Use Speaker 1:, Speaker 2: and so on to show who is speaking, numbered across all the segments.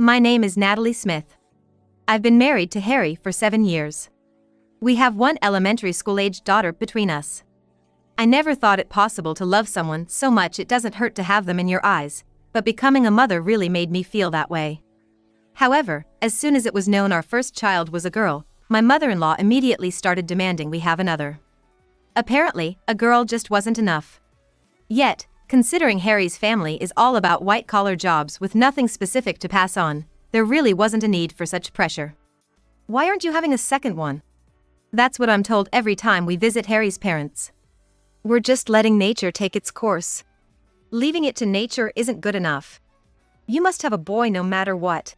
Speaker 1: My name is Natalie Smith. I've been married to Harry for 7 years. We have one elementary school-aged daughter between us. I never thought it possible to love someone so much it doesn't hurt to have them in your eyes, but becoming a mother really made me feel that way. However, as soon as it was known our first child was a girl, my mother-in-law immediately started demanding we have another. Apparently, a girl just wasn't enough. Yet, considering Harry's family is all about white-collar jobs with nothing specific to pass on, there really wasn't a need for such pressure. Why aren't you having a second one? That's what I'm told every time we visit Harry's parents. We're just letting nature take its course. Leaving it to nature isn't good enough. You must have a boy no matter what.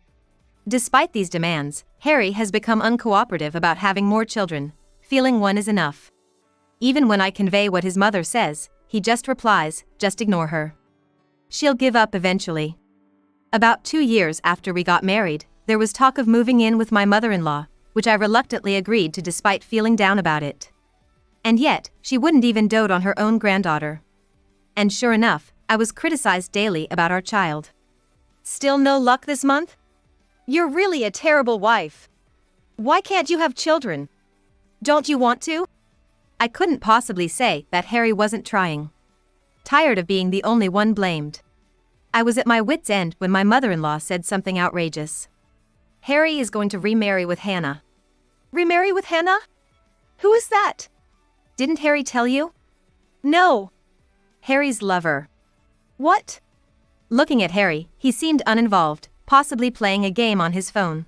Speaker 1: Despite these demands, Harry has become uncooperative about having more children, feeling one is enough. Even when I convey what his mother says, he just replies, just ignore her. She'll give up eventually. About 2 years after we got married, there was talk of moving in with my mother-in-law, which I reluctantly agreed to despite feeling down about it. And yet, she wouldn't even dote on her own granddaughter. And sure enough, I was criticized daily about our child. Still no luck this month? You're really a terrible wife. Why can't you have children? Don't you want to? I couldn't possibly say that Harry wasn't trying. Tired of being the only one blamed. I was at my wit's end when my mother-in-law said something outrageous. Harry is going to remarry with Hannah. Remarry with Hannah? Who is that? Didn't Harry tell you? No. Harry's lover. What? Looking at Harry, he seemed uninvolved, possibly playing a game on his phone.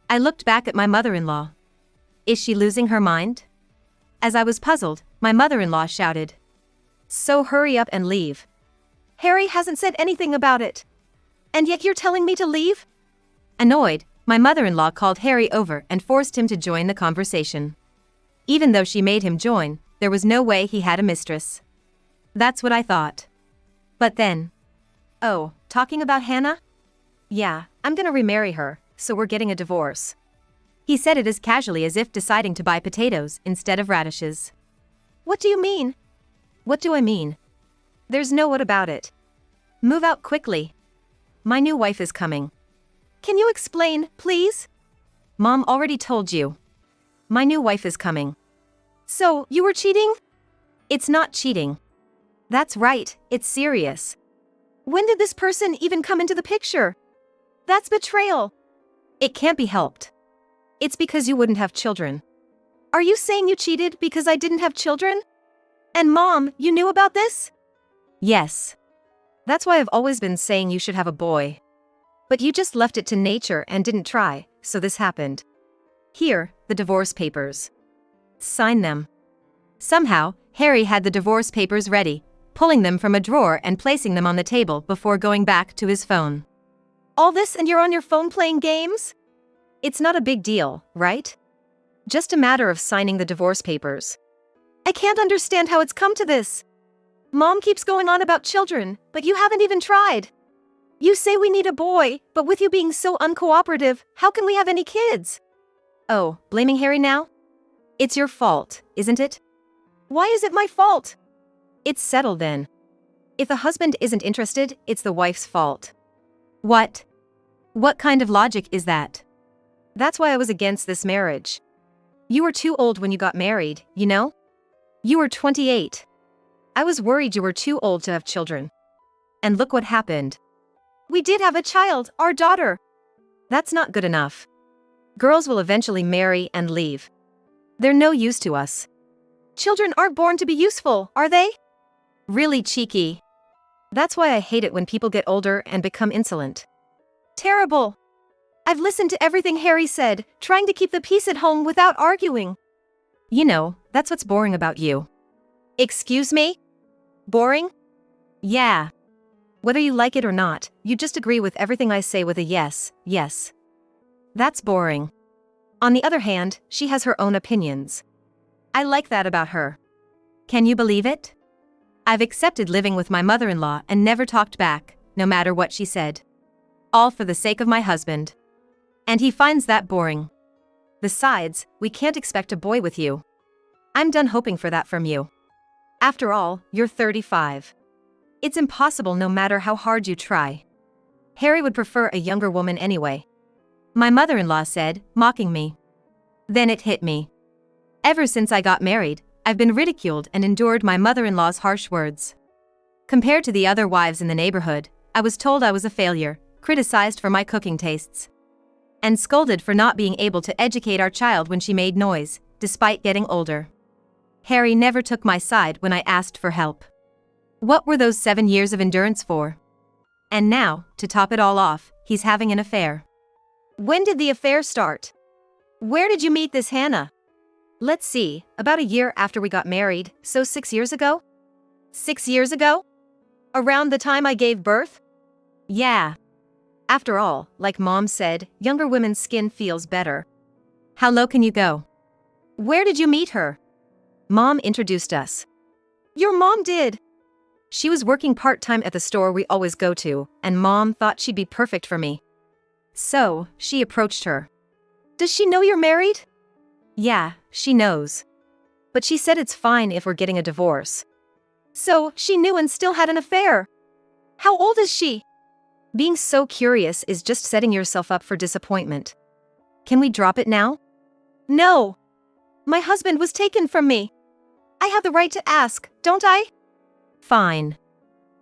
Speaker 1: I looked back at my mother-in-law. Is she losing her mind? As I was puzzled, my mother-in-law shouted. So hurry up and leave. Harry hasn't said anything about it. And yet you're telling me to leave? Annoyed, my mother-in-law called Harry over and forced him to join the conversation. Even though she made him join, there was no way he had a mistress. That's what I thought. But then... Oh, talking about Hannah? Yeah, I'm gonna remarry her, so we're getting a divorce. He said it as casually as if deciding to buy potatoes instead of radishes. What do you mean? What do I mean? There's no what about it. Move out quickly. My new wife is coming. Can you explain, please? Mom already told you. My new wife is coming. So, you were cheating? It's not cheating. That's right, it's serious. When did this person even come into the picture? That's betrayal. It can't be helped. It's because you wouldn't have children. Are you saying you cheated because I didn't have children? And Mom, you knew about this? Yes. That's why I've always been saying you should have a boy. But you just left it to nature and didn't try, so this happened. Here, the divorce papers. Sign them. Somehow, Harry had the divorce papers ready, pulling them from a drawer and placing them on the table before going back to his phone. All this and you're on your phone playing games? It's not a big deal, right? Just a matter of signing the divorce papers. I can't understand how it's come to this. Mom keeps going on about children, but you haven't even tried. You say we need a boy, but with you being so uncooperative, how can we have any kids? Oh, blaming Harry now? It's your fault, isn't it? Why is it my fault? It's settled then. If the husband isn't interested, it's the wife's fault. What? What kind of logic is that? That's why I was against this marriage. You were too old when you got married, you know? You were 28. I was worried you were too old to have children. And look what happened. We did have a child, our daughter. That's not good enough. Girls will eventually marry and leave. They're no use to us. Children aren't born to be useful, are they? Really cheeky. That's why I hate it when people get older and become insolent. Terrible. I've listened to everything Harry said, trying to keep the peace at home without arguing. You know, that's what's boring about you. Excuse me? Boring? Yeah. Whether you like it or not, you just agree with everything I say with a yes, yes. That's boring. On the other hand, she has her own opinions. I like that about her. Can you believe it? I've accepted living with my mother-in-law and never talked back, no matter what she said. All for the sake of my husband. And he finds that boring. Besides, we can't expect a boy with you. I'm done hoping for that from you. After all, you're 35. It's impossible no matter how hard you try. Harry would prefer a younger woman anyway. My mother-in-law said, mocking me. Then it hit me. Ever since I got married, I've been ridiculed and endured my mother-in-law's harsh words. Compared to the other wives in the neighborhood, I was told I was a failure, criticized for my cooking tastes, and scolded for not being able to educate our child when she made noise, despite getting older. Harry never took my side when I asked for help. What were those 7 years of endurance for? And now, to top it all off, he's having an affair. When did the affair start? Where did you meet this Hannah? Let's see, about a year after we got married, so 6 years ago? 6 years ago? Around the time I gave birth? Yeah. After all, like Mom said, younger women's skin feels better. How low can you go? Where did you meet her? Mom introduced us. Your mom did? She was working part-time at the store we always go to, and Mom thought she'd be perfect for me. So, she approached her. Does she know you're married? Yeah, she knows. But she said it's fine if we're getting a divorce. So, she knew and still had an affair. How old is she? Being so curious is just setting yourself up for disappointment. Can we drop it now? No. My husband was taken from me. I have the right to ask, don't I? Fine.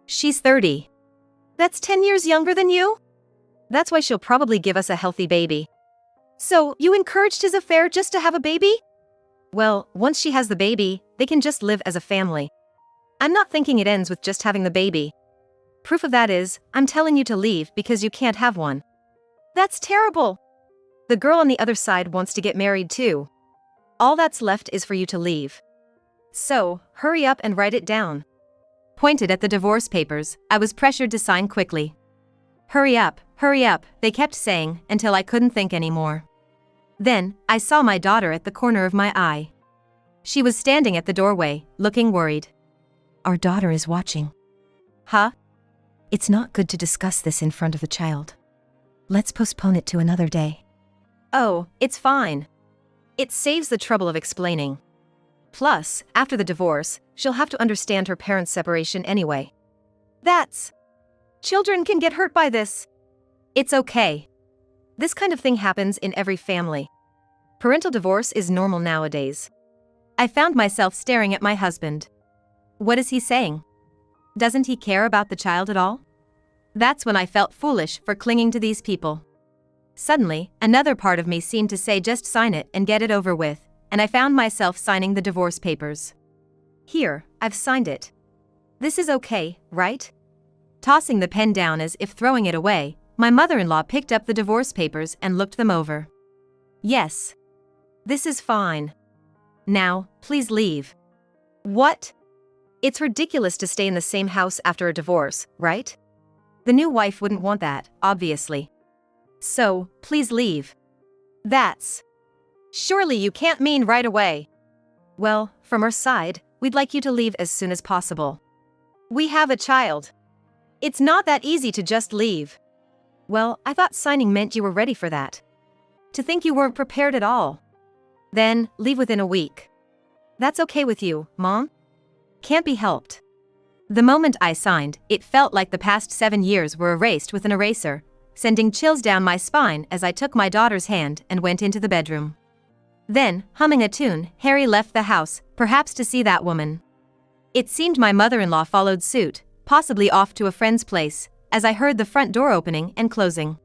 Speaker 1: She's 30. That's 10 years younger than you? That's why she'll probably give us a healthy baby. So, you encouraged his affair just to have a baby? Well, once she has the baby, they can just live as a family. I'm not thinking it ends with just having the baby. Proof of that is, I'm telling you to leave because you can't have one. That's terrible. The girl on the other side wants to get married too. All that's left is for you to leave. So, hurry up and write it down. Pointed at the divorce papers, I was pressured to sign quickly. Hurry up, they kept saying, until I couldn't think anymore. Then, I saw my daughter at the corner of my eye. She was standing at the doorway, looking worried. Our daughter is watching. Huh? It's not good to discuss this in front of the child. Let's postpone it to another day. Oh, it's fine. It saves the trouble of explaining. Plus, after the divorce, she'll have to understand her parents' separation anyway. Children can get hurt by this. It's okay. This kind of thing happens in every family. Parental divorce is normal nowadays. I found myself staring at my husband. What is he saying? Doesn't he care about the child at all? That's when I felt foolish for clinging to these people. Suddenly, another part of me seemed to say just sign it and get it over with, and I found myself signing the divorce papers. Here, I've signed it. This is okay, right? Tossing the pen down as if throwing it away, my mother-in-law picked up the divorce papers and looked them over. Yes. This is fine. Now, please leave. What? It's ridiculous to stay in the same house after a divorce, right? The new wife wouldn't want that, obviously. So, please leave. Surely you can't mean right away. Well, from our side, we'd like you to leave as soon as possible. We have a child. It's not that easy to just leave. Well, I thought signing meant you were ready for that. To think you weren't prepared at all. Then, leave within a week. That's okay with you, Mom? Can't be helped. The moment I signed, it felt like the past 7 years were erased with an eraser, sending chills down my spine as I took my daughter's hand and went into the bedroom. Then, humming a tune, Harry left the house, perhaps to see that woman. It seemed my mother-in-law followed suit, possibly off to a friend's place, as I heard the front door opening and closing.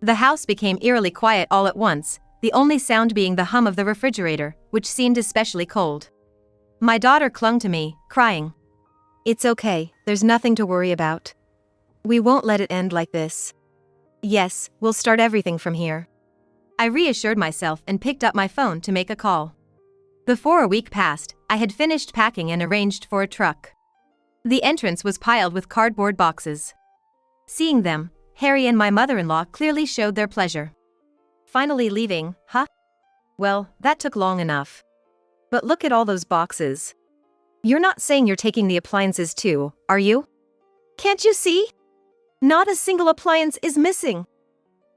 Speaker 1: The house became eerily quiet all at once, the only sound being the hum of the refrigerator, which seemed especially cold. My daughter clung to me, crying. It's okay, there's nothing to worry about. We won't let it end like this. Yes, we'll start everything from here. I reassured myself and picked up my phone to make a call. Before a week passed, I had finished packing and arranged for a truck. The entrance was piled with cardboard boxes. Seeing them, Harry and my mother-in-law clearly showed their pleasure. Finally leaving, huh? Well, that took long enough. But look at all those boxes. You're not saying you're taking the appliances too, are you? Can't you see? Not a single appliance is missing.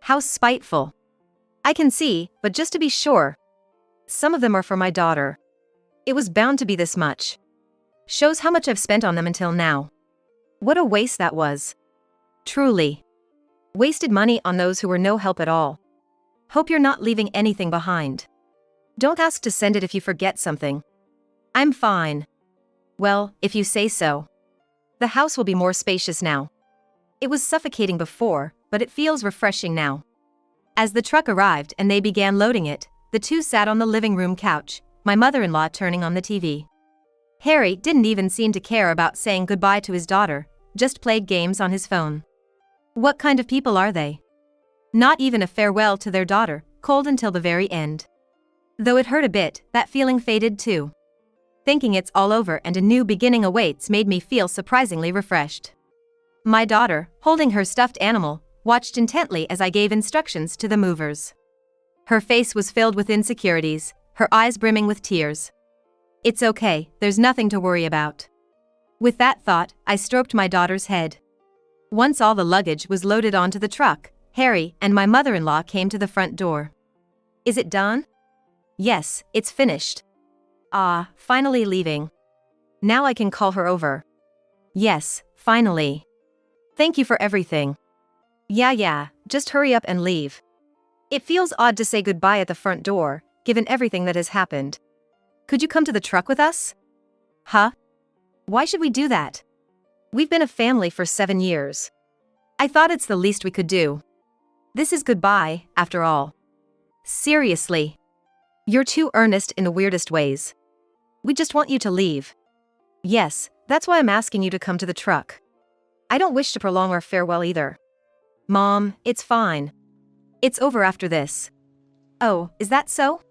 Speaker 1: How spiteful. I can see, but just to be sure. Some of them are for my daughter. It was bound to be this much. Shows how much I've spent on them until now. What a waste that was. Truly. Wasted money on those who were no help at all. Hope you're not leaving anything behind. Don't ask to send it if you forget something. I'm fine. Well, if you say so. The house will be more spacious now. It was suffocating before, but it feels refreshing now. As the truck arrived and they began loading it, the two sat on the living room couch, my mother-in-law turning on the TV. Harry didn't even seem to care about saying goodbye to his daughter, just played games on his phone. What kind of people are they? Not even a farewell to their daughter, cold until the very end. Though it hurt a bit, that feeling faded too. Thinking it's all over and a new beginning awaits made me feel surprisingly refreshed. My daughter, holding her stuffed animal, watched intently as I gave instructions to the movers. Her face was filled with insecurities, her eyes brimming with tears. It's okay, there's nothing to worry about. With that thought, I stroked my daughter's head. Once all the luggage was loaded onto the truck, Harry and my mother-in-law came to the front door. Is it done? Yes, it's finished. Ah, finally leaving. Now I can call her over. Yes, finally. Thank you for everything. Yeah, just hurry up and leave. It feels odd to say goodbye at the front door, given everything that has happened. Could you come to the truck with us? Huh? Why should we do that? We've been a family for 7 years. I thought it's the least we could do. This is goodbye, after all. Seriously. You're too earnest in the weirdest ways. We just want you to leave. Yes, that's why I'm asking you to come to the truck. I don't wish to prolong our farewell either. Mom, it's fine. It's over after this. Oh, is that so?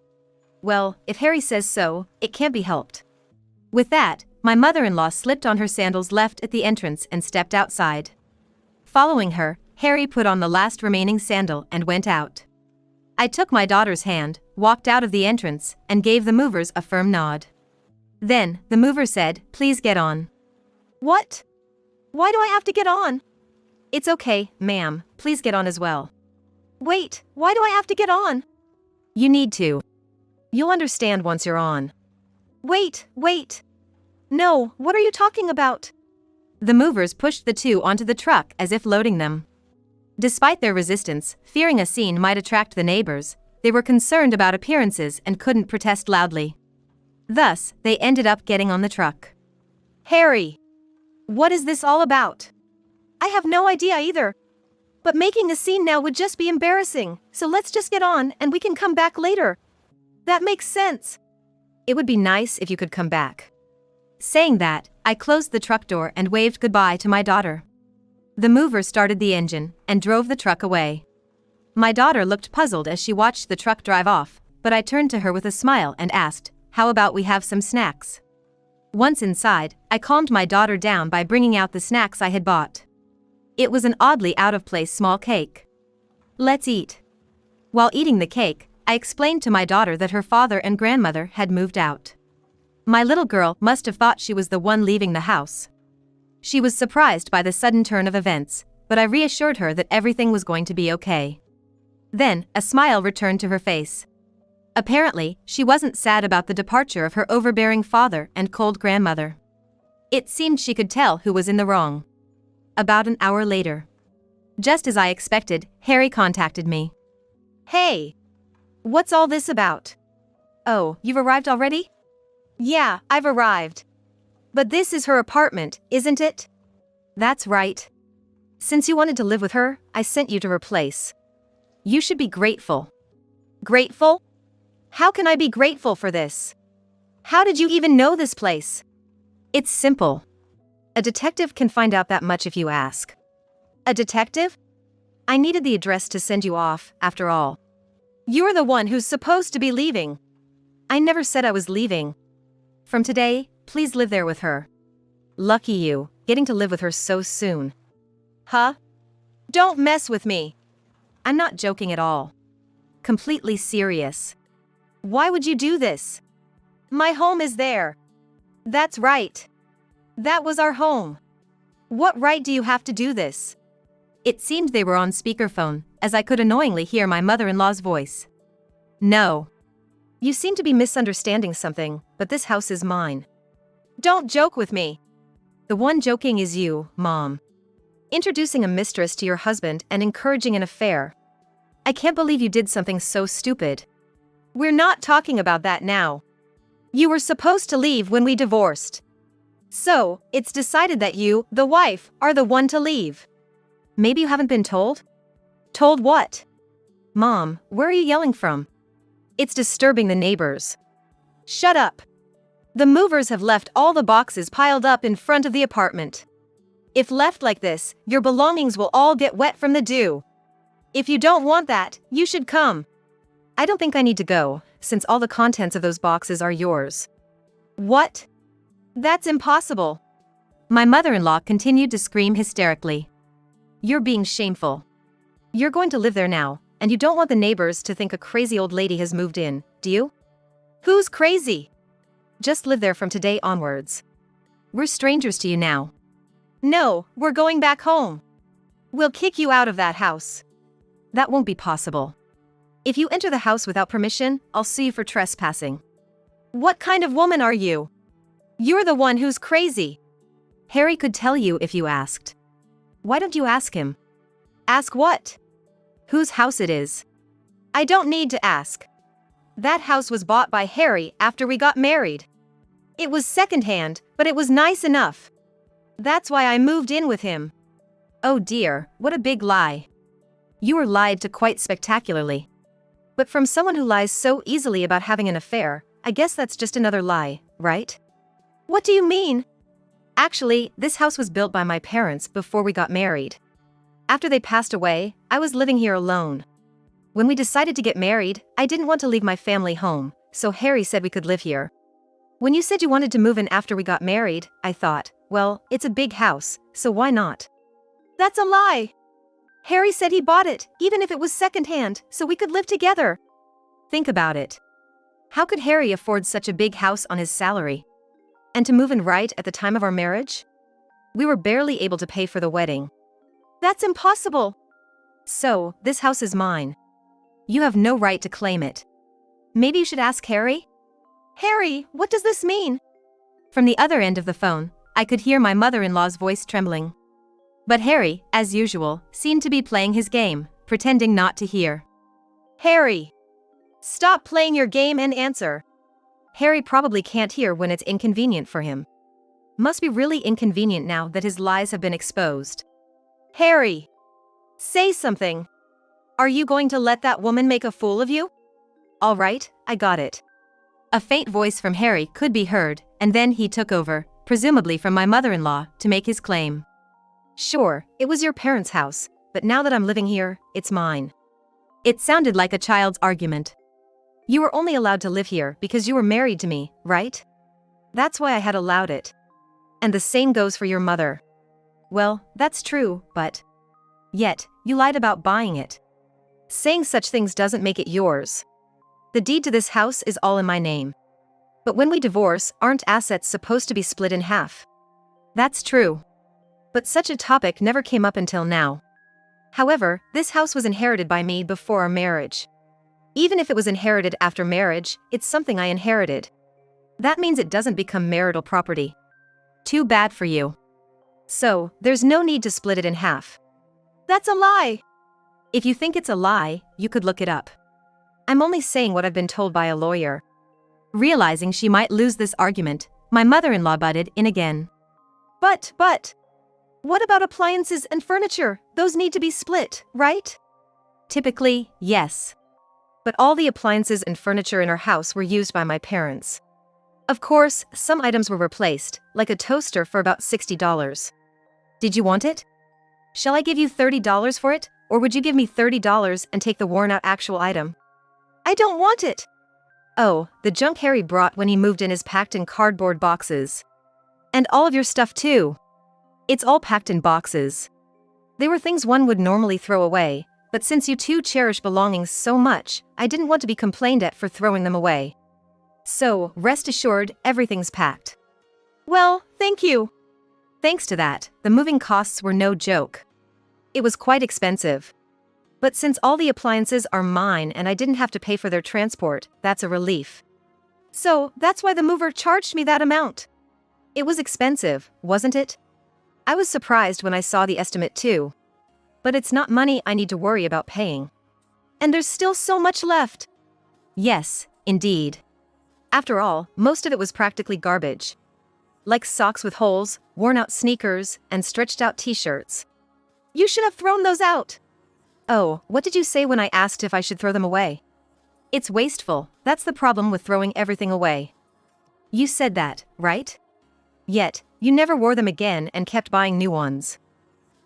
Speaker 1: Well, if Harry says so, it can't be helped. With that, my mother-in-law slipped on her sandals left at the entrance and stepped outside. Following her, Harry put on the last remaining sandal and went out. I took my daughter's hand, walked out of the entrance, and gave the movers a firm nod. Then, the mover said, "Please get on." What? Why do I have to get on? It's okay, ma'am, please get on as well. Wait, why do I have to get on? You need to. You'll understand once you're on. Wait. No, what are you talking about? The movers pushed the two onto the truck as if loading them. Despite their resistance, fearing a scene might attract the neighbors, they were concerned about appearances and couldn't protest loudly. Thus, they ended up getting on the truck. Harry! What is this all about? I have no idea either. But making a scene now would just be embarrassing, so let's just get on and we can come back later. That makes sense. It would be nice if you could come back. Saying that, I closed the truck door and waved goodbye to my daughter. The mover started the engine and drove the truck away. My daughter looked puzzled as she watched the truck drive off, but I turned to her with a smile and asked, "How about we have some snacks?" Once inside, I calmed my daughter down by bringing out the snacks I had bought. It was an oddly out-of-place small cake. Let's eat. While eating the cake, I explained to my daughter that her father and grandmother had moved out. My little girl must have thought she was the one leaving the house. She was surprised by the sudden turn of events, but I reassured her that everything was going to be okay. Then, a smile returned to her face. Apparently, she wasn't sad about the departure of her overbearing father and cold grandmother. It seemed she could tell who was in the wrong. About an hour later. Just as I expected, Harry contacted me. Hey! What's all this about? Oh, you've arrived already? Yeah, I've arrived. But this is her apartment, isn't it? That's right. Since you wanted to live with her, I sent you to her place. You should be grateful. Grateful? How can I be grateful for this? How did you even know this place? It's simple. A detective can find out that much if you ask. A detective? I needed the address to send you off, after all. You're the one who's supposed to be leaving. I never said I was leaving. From today, please live there with her. Lucky you, getting to live with her so soon. Huh? Don't mess with me. I'm not joking at all. Completely serious. Why would you do this? My home is there. That's right. That was our home. What right do you have to do this? It seemed they were on speakerphone, as I could annoyingly hear my mother-in-law's voice. No. You seem to be misunderstanding something, but this house is mine. Don't joke with me. The one joking is you, Mom. Introducing a mistress to your husband and encouraging an affair. I can't believe you did something so stupid. We're not talking about that now. You were supposed to leave when we divorced. So, it's decided that you, the wife, are the one to leave. Maybe you haven't been told? Told what? Mom, where are you yelling from? It's disturbing the neighbors. Shut up. The movers have left all the boxes piled up in front of the apartment. If left like this, your belongings will all get wet from the dew. If you don't want that, you should come. I don't think I need to go, since all the contents of those boxes are yours. What? That's impossible. My mother-in-law continued to scream hysterically. You're being shameful. You're going to live there now, and you don't want the neighbors to think a crazy old lady has moved in, do you? Who's crazy? Just live there from today onwards. We're strangers to you now. No, we're going back home. We'll kick you out of that house. That won't be possible. If you enter the house without permission, I'll sue you for trespassing. What kind of woman are you? You're the one who's crazy. Harry could tell you if you asked. Why don't you ask him? Ask what? Whose house it is. I don't need to ask. That house was bought by Harry after we got married. It was secondhand, but it was nice enough. That's why I moved in with him. Oh dear, what a big lie. You were lied to quite spectacularly. But from someone who lies so easily about having an affair, I guess that's just another lie, right? What do you mean? Actually, this house was built by my parents before we got married. After they passed away, I was living here alone. When we decided to get married, I didn't want to leave my family home, so Harry said we could live here. When you said you wanted to move in after we got married, I thought, well, it's a big house, so why not? That's a lie! Harry said he bought it, even if it was secondhand, so we could live together. Think about it. How could Harry afford such a big house on his salary? And to move in right at the time of our marriage? We were barely able to pay for the wedding. That's impossible! So, this house is mine. You have no right to claim it. Maybe you should ask Harry? Harry, what does this mean? From the other end of the phone, I could hear my mother-in-law's voice trembling. But Harry, as usual, seemed to be playing his game, pretending not to hear. Harry! Stop playing your game and answer. Harry probably can't hear when it's inconvenient for him. Must be really inconvenient now that his lies have been exposed. Harry! Say something. Are you going to let that woman make a fool of you? All right, I got it. A faint voice from Harry could be heard, and then he took over, presumably from my mother-in-law, to make his claim. Sure, it was your parents' house, but now that I'm living here, it's mine. It sounded like a child's argument. You were only allowed to live here because you were married to me, right? That's why I had allowed it. And the same goes for your mother. Well, that's true, but... Yet, you lied about buying it. Saying such things doesn't make it yours. The deed to this house is all in my name. But when we divorce, aren't assets supposed to be split in half? That's true. But such a topic never came up until now. However, this house was inherited by me before our marriage. Even if it was inherited after marriage, it's something I inherited. That means it doesn't become marital property. Too bad for you. So, there's no need to split it in half. That's a lie! If you think it's a lie, you could look it up. I'm only saying what I've been told by a lawyer. Realizing she might lose this argument, my mother-in-law butted in again. But, what about appliances and furniture? Those need to be split, right? Typically, yes. But all the appliances and furniture in our house were used by my parents. Of course, some items were replaced, like a toaster for about $60. Did you want it? Shall I give you $30 for it, or would you give me $30 and take the worn-out actual item? I don't want it! Oh, the junk Harry brought when he moved in is packed in cardboard boxes. And all of your stuff too. It's all packed in boxes. They were things one would normally throw away, but since you two cherish belongings so much, I didn't want to be complained at for throwing them away. So, rest assured, everything's packed. Well, thank you. Thanks to that, the moving costs were no joke. It was quite expensive. But since all the appliances are mine and I didn't have to pay for their transport, that's a relief. So, that's why the mover charged me that amount. It was expensive, wasn't it? I was surprised when I saw the estimate too. But it's not money I need to worry about paying. And there's still so much left. Yes, indeed. After all, most of it was practically garbage. Like socks with holes, worn-out sneakers, and stretched-out t-shirts. You should have thrown those out. Oh, what did you say when I asked if I should throw them away? It's wasteful, that's the problem with throwing everything away. You said that, right? Yet, you never wore them again and kept buying new ones.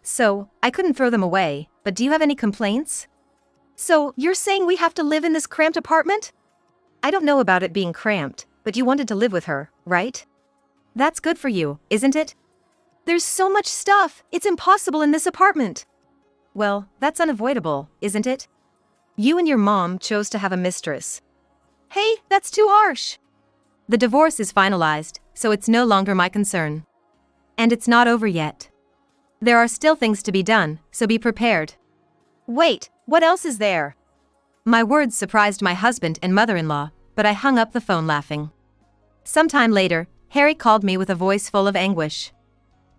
Speaker 1: So, I couldn't throw them away, but do you have any complaints? So, you're saying we have to live in this cramped apartment? I don't know about it being cramped, but you wanted to live with her, right? That's good for you, isn't it? There's so much stuff, it's impossible in this apartment. Well, that's unavoidable, isn't it? You and your mom chose to have a mistress. Hey, that's too harsh. The divorce is finalized, so it's no longer my concern. And it's not over yet. There are still things to be done, so be prepared. Wait, what else is there? My words surprised my husband and mother-in-law, but I hung up the phone laughing. Sometime later, Harry called me with a voice full of anguish.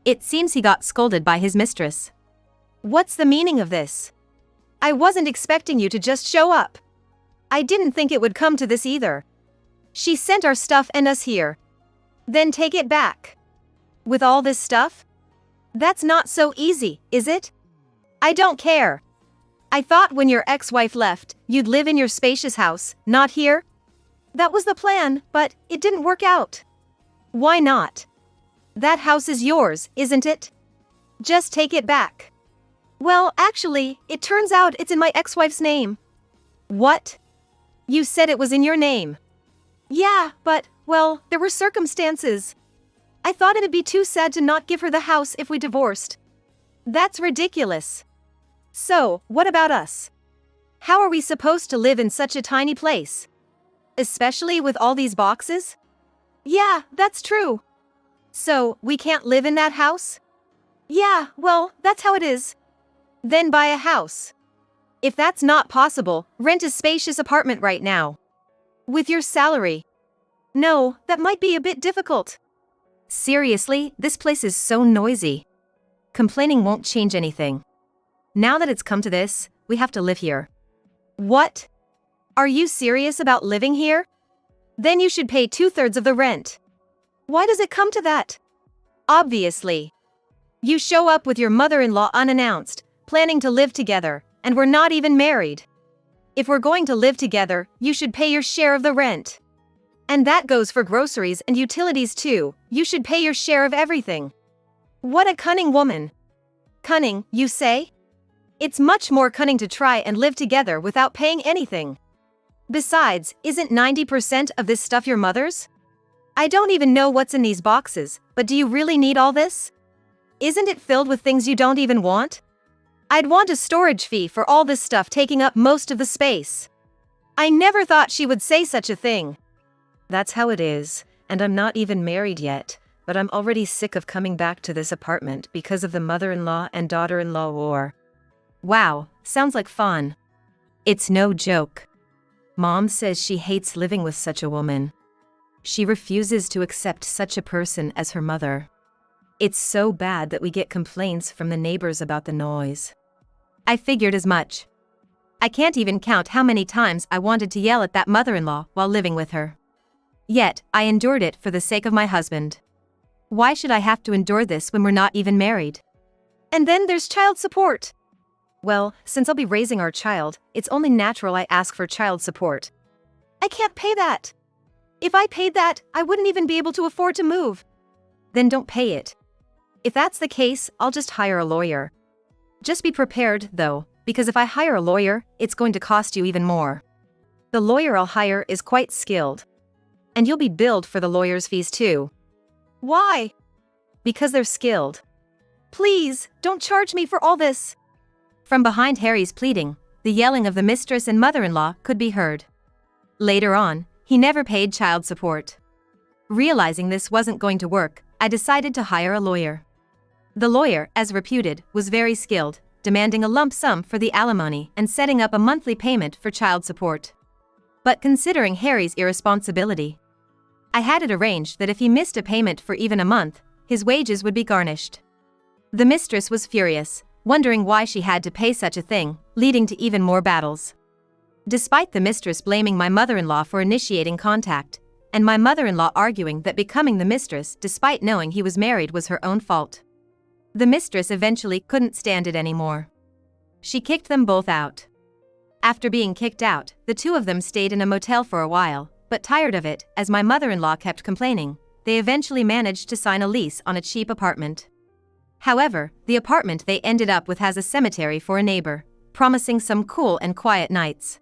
Speaker 1: It seems he got scolded by his mistress. What's the meaning of this? I wasn't expecting you to just show up. I didn't think it would come to this either. She sent our stuff and us here. Then take it back. With all this stuff? That's not so easy, is it? I don't care. I thought when your ex-wife left, you'd live in your spacious house, not here. That was the plan, but it didn't work out. Why not? That house is yours, isn't it? Just take it back. Well, actually, it turns out it's in my ex-wife's name. What? You said it was in your name. Yeah, but, well, there were circumstances. I thought it'd be too sad to not give her the house if we divorced. That's ridiculous. So, what about us? How are we supposed to live in such a tiny place? Especially with all these boxes? Yeah, that's true. So, we can't live in that house? Yeah, well, that's how it is. Then buy a house. If that's not possible, rent a spacious apartment right now. With your salary. No, that might be a bit difficult. Seriously, this place is so noisy. Complaining won't change anything. Now that it's come to this, we have to live here. What? Are you serious about living here? Then you should pay 2/3 of the rent. Why does it come to that? Obviously. You show up with your mother-in-law unannounced, planning to live together, and we're not even married. If we're going to live together, you should pay your share of the rent. And that goes for groceries and utilities too, you should pay your share of everything. What a cunning woman. Cunning, you say? It's much more cunning to try and live together without paying anything. Besides, isn't 90% of this stuff your mother's? I don't even know what's in these boxes, but do you really need all this? Isn't it filled with things you don't even want? I'd want a storage fee for all this stuff taking up most of the space. I never thought she would say such a thing. That's how it is, and I'm not even married yet, but I'm already sick of coming back to this apartment because of the mother-in-law and daughter-in-law war. Wow, sounds like fun. It's no joke. Mom says she hates living with such a woman. She refuses to accept such a person as her mother. It's so bad that we get complaints from the neighbors about the noise. I figured as much. I can't even count how many times I wanted to yell at that mother-in-law while living with her. Yet, I endured it for the sake of my husband. Why should I have to endure this when we're not even married? And then there's child support. Well, since I'll be raising our child, it's only natural I ask for child support. I can't pay that. If I paid that, I wouldn't even be able to afford to move. Then don't pay it. If that's the case, I'll just hire a lawyer. Just be prepared, though, because if I hire a lawyer, it's going to cost you even more. The lawyer I'll hire is quite skilled. And you'll be billed for the lawyer's fees too. Why? Because they're skilled. Please, don't charge me for all this. From behind Harry's pleading, the yelling of the mistress and mother-in-law could be heard. Later on, he never paid child support. Realizing this wasn't going to work, I decided to hire a lawyer. The lawyer, as reputed, was very skilled, demanding a lump sum for the alimony and setting up a monthly payment for child support. But considering Harry's irresponsibility, I had it arranged that if he missed a payment for even a month, his wages would be garnished. The mistress was furious, wondering why she had to pay such a thing, leading to even more battles. Despite the mistress blaming my mother-in-law for initiating contact, and my mother-in-law arguing that becoming the mistress despite knowing he was married was her own fault. The mistress eventually couldn't stand it anymore. She kicked them both out. After being kicked out, the two of them stayed in a motel for a while, but tired of it, as my mother-in-law kept complaining, they eventually managed to sign a lease on a cheap apartment. However, the apartment they ended up with has a cemetery for a neighbor, promising some cool and quiet nights.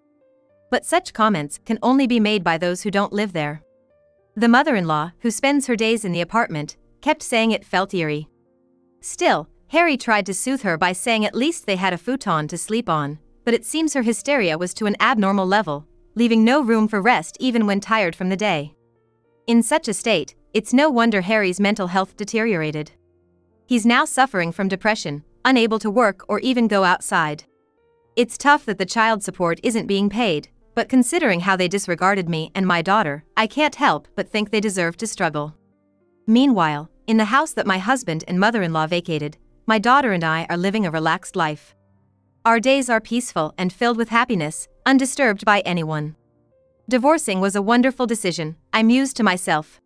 Speaker 1: But such comments can only be made by those who don't live there. The mother-in-law, who spends her days in the apartment, kept saying it felt eerie. Still, Harry tried to soothe her by saying at least they had a futon to sleep on, but it seems her hysteria was to an abnormal level, leaving no room for rest even when tired from the day. In such a state, it's no wonder Harry's mental health deteriorated. He's now suffering from depression, unable to work or even go outside. It's tough that the child support isn't being paid, but considering how they disregarded me and my daughter, I can't help but think they deserve to struggle. Meanwhile, in the house that my husband and mother-in-law vacated, my daughter and I are living a relaxed life. Our days are peaceful and filled with happiness, undisturbed by anyone. Divorcing was a wonderful decision, I mused to myself,